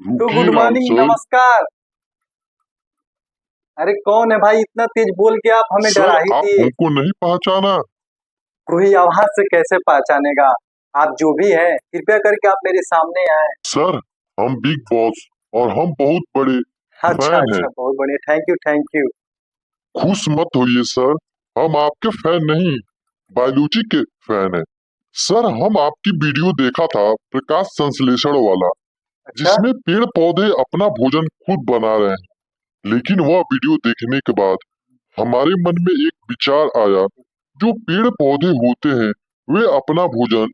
तो रुकिए good Ram morning, sir. नमस्कार। अरे कौन है भाई, इतना तेज बोल के आप हमें सर डरा ही आप दिए। हमको नहीं पहचाना? कोई आवाज से कैसे पहचानेगा। आप जो भी है कृपया करके आप मेरे सामने आए। सर हम बिग बॉस और हम बहुत बड़े अच्छा फैन हैं। अच्छा, बहुत बढ़िया, थैंक यू थैंक यू। खुश मत होइए सर, हम आपके फैन नहीं बायोलॉजी के फैन हैं। सर हम आपकी वीडियो देखा था प्रकाश संश्लेषण वाला, अच्छा। जिसमें पेड़ पौधे अपना भोजन खुद बना रहे हैं। लेकिन वह वीडियो देखने के बाद हमारे मन में एक विचार आया, जो पेड़ पौधे होते हैं वे अपना भोजन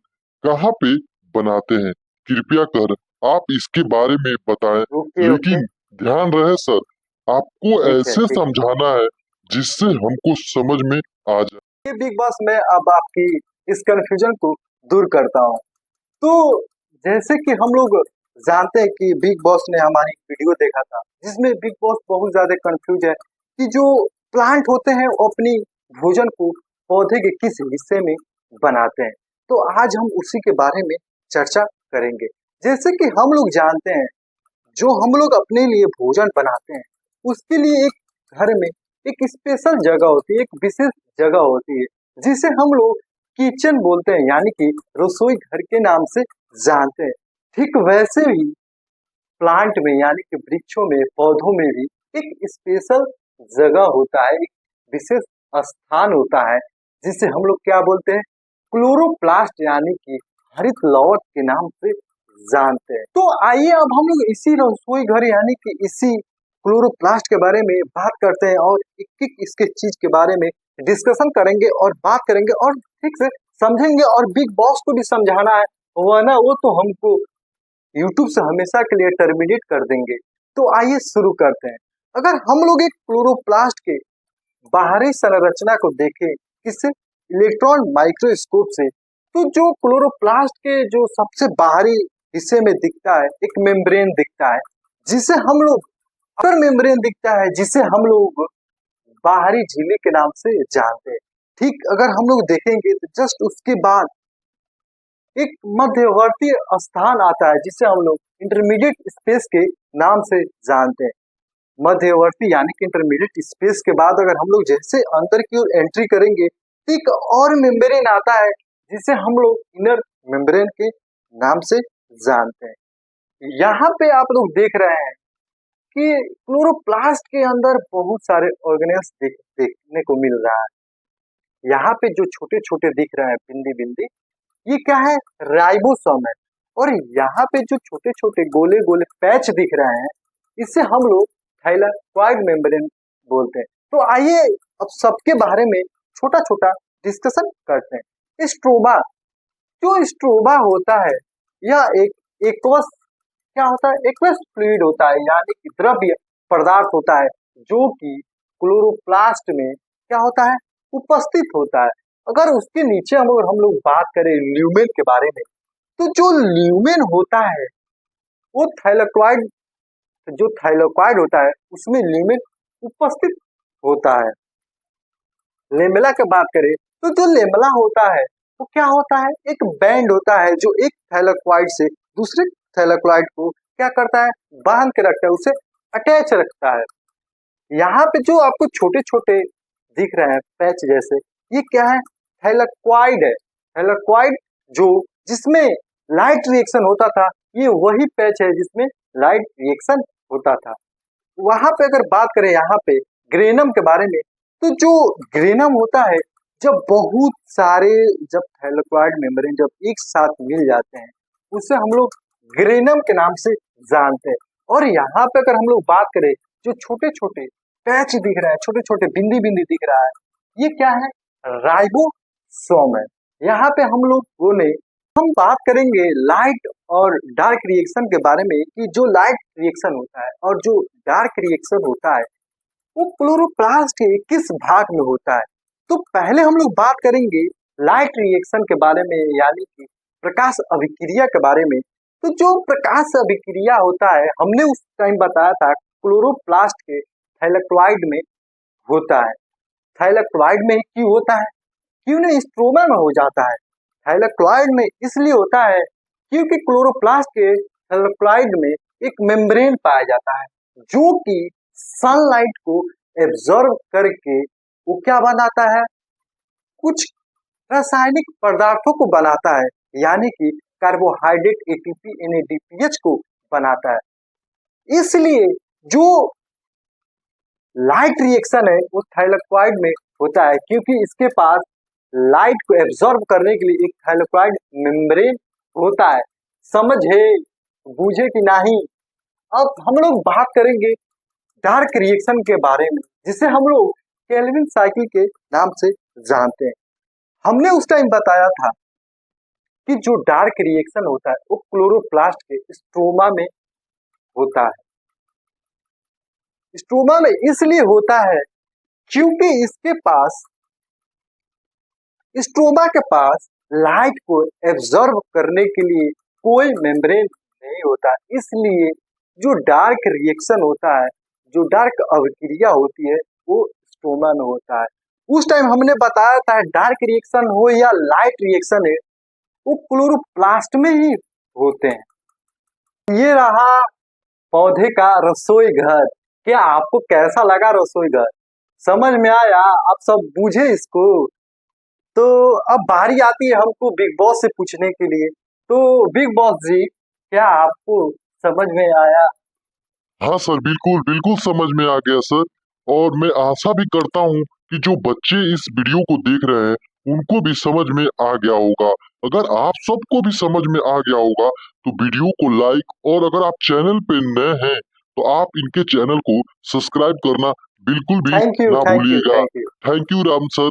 कहाँ पे बनाते हैं? कृपया कर आप इसके बारे में बताएं। Okay okay. लेकिन ध्यान रहे सर, आपको ठीक है ऐसे ठीक है। समझाना है जिससे हमको समझ में आ जाए। ये बिग बॉस में अब आपकी इस कंफ्यूजन को दूर करता हूँ। तो जैसे कि हम लोग जानते हैं कि बिग बॉस ने हमारी वीडियो देखा था, जिसमें बिग बॉस बहुत ज्यादा कंफ्यूज है कि जो प्लांट होते हैं वो अपनी भोजन को पौधे के किस हिस्से में बनाते हैं। तो आज हम उसी के बारे में चर्चा करेंगे। जैसे कि हम लोग जानते हैं, जो हम लोग अपने लिए भोजन बनाते हैं उसके लिए एक घर में एक स्पेशल जगह होती है, एक विशेष जगह होती है, जिसे हम लोग किचन बोलते हैं, यानी कि रसोई घर के नाम से जानते हैं। ठीक वैसे ही प्लांट में यानी कि वृक्षों में पौधों में भी एक स्पेशल जगह होता है, एक विशेष स्थान होता है, जिसे हम लोग क्या बोलते हैं, क्लोरोप्लास्ट यानी कि हरित लौट के नाम से जानते हैं। तो आइए अब हम लोग इसी रसोई घर यानी कि इसी क्लोरोप्लास्ट के बारे में बात करते हैं और एक एक इसके चीज के बारे में डिस्कशन करेंगे और बात करेंगे और ठीक से समझेंगे, और बिग बॉस को भी समझाना है, वरना वो तो हमको यूट्यूब से हमेशा के लिए टर्मिनेट कर देंगे। तो आइए शुरू करते हैं। अगर हम लोग एक क्लोरोप्लास्ट के बाहरी संरचना को देखें, किससे, इलेक्ट्रॉन माइक्रोस्कोप से, तो जो क्लोरोप्लास्ट के जो सबसे बाहरी हिस्से में दिखता है एक मेम्ब्रेन दिखता है, जिसे हम लोग अपर मेम्ब्रेन दिखता है, जिसे हम लोग बाहरी झिल्ली के नाम से जानते हैं। ठीक अगर हम लोग देखेंगे तो जस्ट उसके बाद एक मध्यवर्ती स्थान आता है, जिसे हम लोग इंटरमीडिएट स्पेस के नाम से जानते हैं। मध्यवर्ती यानी कि इंटरमीडिएट स्पेस के बाद अगर हम लोग जैसे अंदर की ओर एंट्री करेंगे तो एक और मेम्ब्रेन आता है, जिसे हम लोग इनर मेम्ब्रेन के नाम से जानते हैं। यहाँ पे आप लोग देख रहे हैं कि क्लोरोप्लास्ट के अंदर बहुत सारे ऑर्गेनेल्स देखने को मिल रहा है। यहाँ पे जो छोटे छोटे दिख रहे हैं बिंदी बिंदी, ये क्या है, राइबोसोम है। और यहाँ पे जो छोटे छोटे गोले गोले पैच दिख रहे हैं, इसे हम लोग थाइलाकॉइड मेम्ब्रेन बोलते हैं। तो आइए अब सबके बारे में छोटा छोटा डिस्कशन करते हैं। स्ट्रोमा, जो स्ट्रोमा होता है यह एक एक्वस क्या होता है, एक्वस फ्लूइड होता है, यानी कि द्रव्य पदार्थ होता है, जो कि क्लोरोप्लास्ट में क्या होता है, उपस्थित होता है। अगर उसके नीचे अगर हम लोग बात करें ल्यूमेन के बारे में, तो जो ल्यूमेन होता है वो थाइलाकॉइड, जो थाइलाकॉइड होता है उसमें ल्यूमेन उपस्थित होता है। लेमेला की बात करें तो जो लेमला होता है वो क्या होता है, एक बैंड होता है, जो एक थाइलाकॉइड से दूसरे थाइलाकॉइड को क्या करता है, बांध के रखता है, उसे अटैच रखता है। यहाँ पे जो आपको छोटे छोटे दिख रहे हैं पैच जैसे, ये क्या है, थाइलाकॉइड है। थाइलाकॉइड जो जिसमें लाइट रिएक्शन होता था, ये वही पैच है जिसमें लाइट रिएक्शन होता था। वहां पे अगर बात करें यहाँ पे ग्रेनम के बारे में, तो जो ग्रेनम होता है, जब बहुत सारे जब थाइलाकॉइड मेम्ब्रेन जब एक साथ मिल जाते हैं, उसे हम लोग ग्रेनम के नाम से जानते हैं। और यहाँ पे अगर हम लोग बात करें, जो छोटे छोटे पैच दिख रहा है, छोटे छोटे बिंदी बिंदी दिख रहा है, ये क्या है, राइबोसोम है। यहाँ पे हम बात करेंगे लाइट और डार्क रिएक्शन के बारे में, कि जो लाइट रिएक्शन होता है और जो डार्क रिएक्शन होता है वो क्लोरोप्लास्ट के किस भाग में होता है। तो पहले हम लोग बात करेंगे लाइट रिएक्शन के बारे में, यानी कि प्रकाश अभिक्रिया के बारे में। तो जो प्रकाश अभिक्रिया होता है, हमने उस टाइम बताया था क्लोरोप्लास्ट के थाइलाकॉइड में होता है। थाइलाकॉइड में क्यों होता है, क्यों नहीं स्ट्रोमा में हो जाता है। थाइलाकॉइड में इसलिए होता है क्योंकि क्लोरोप्लास्ट के थाइलाकॉइड में एक मेम्ब्रेन पाया जाता है जो कि सनलाइट को एब्जॉर्ब करके वो क्या बनाता है, कुछ रासायनिक पदार्थों को बनाता है, यानी कि कार्बोहाइड्रेट एटीपी एनएडीपीएच को बनाता है। इसलिए जो लाइट रिएक्शन है वो थाइलेकोइड में होता है, क्योंकि इसके पास लाइट को एब्जॉर्ब करने के लिए एक थाइलेकोइड मेम्ब्रेन होता है। समझे, बूझे कि नहीं? अब हम लोग बात करेंगे डार्क रिएक्शन के बारे में, जिसे हम लोग केल्विन साइकिल के नाम से जानते हैं। हमने उस टाइम बताया था कि जो डार्क रिएक्शन होता है वो क्लोरोप्लास्ट के स्ट्रोमा में होता है। स्ट्रोमा में इसलिए होता है क्योंकि इसके पास, स्ट्रोमा के पास लाइट को एब्जॉर्ब करने के लिए कोई मेम्ब्रेन नहीं होता। इसलिए जो डार्क रिएक्शन होता है, जो डार्क अभिक्रिया होती है, वो स्ट्रोमा में होता है। उस टाइम हमने बताया था डार्क रिएक्शन हो या लाइट रिएक्शन है, वो क्लोरोप्लास्ट में ही होते हैं। ये रहा पौधे का रसोई घर। क्या आपको कैसा लगा रसोई घर? समझ में आया? आप सब बूझे इसको? तो अब बारी आती है हमको बिग बॉस से पूछने के लिए। तो बिग बॉस जी, क्या आपको समझ में आया? हाँ सर, बिल्कुल बिल्कुल समझ में आ गया सर। और मैं आशा भी करता हूँ कि जो बच्चे इस वीडियो को देख रहे हैं उनको भी समझ में आ गया होगा। अगर आप सबको भी समझ में आ गया होगा तो वीडियो को लाइक, और अगर आप चैनल पे नए हैं तो आप इनके चैनल को सब्सक्राइब करना बिल्कुल भी थैंक यू, ना थैंक यू, भूलिएगा। Thank you. Thank you Ram sir.